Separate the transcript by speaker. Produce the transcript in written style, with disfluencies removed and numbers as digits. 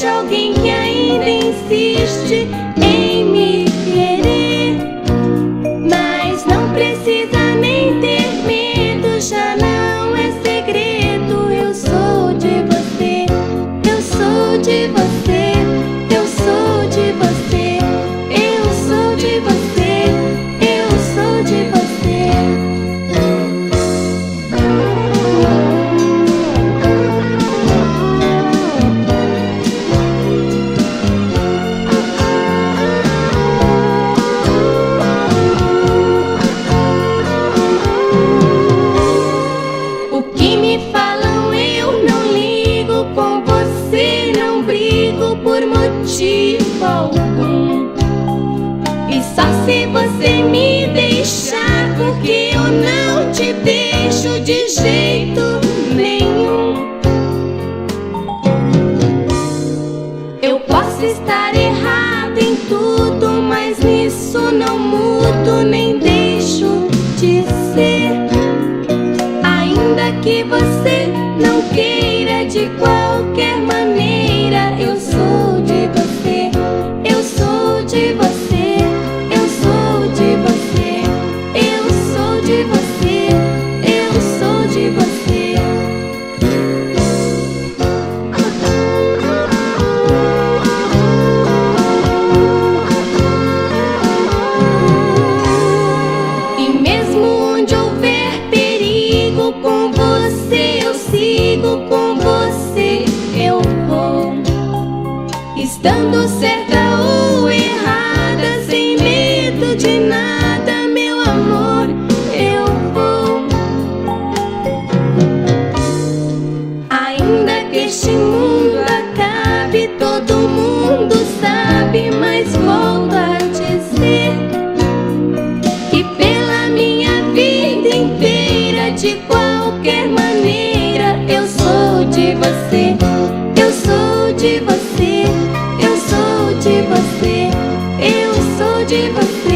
Speaker 1: existe alguém que ainda insiste em me querer. Mas não precisa nem ter medo, já não é segredo. Eu sou de você, eu sou de você, eu sou de você, eu sou de você, eu sou de você. O que me falam eu não ligo, com você não brigo por motivo algum. E só se você me deixar, porque eu não te deixo de jeito nenhum. Eu posso estar errado em tudo, mas nisso não mudo nem deixo de ser. Ainda que você não queira, de qualquer maneira, eu sou de você, eu sou de você, eu sou de você, eu sou de você, eu sou de você. E mesmo onde houver perigo, com você eu sigo, com você eu vou. Estando certa ou errada, sem medo de nada, meu amor, eu vou. Ainda que este mundo acabe, todo mundo sabe, mas volto a dizer que pela minha vida inteira, de qualquer maneira, eu sou de você, eu sou de você, eu sou de você, eu sou de você.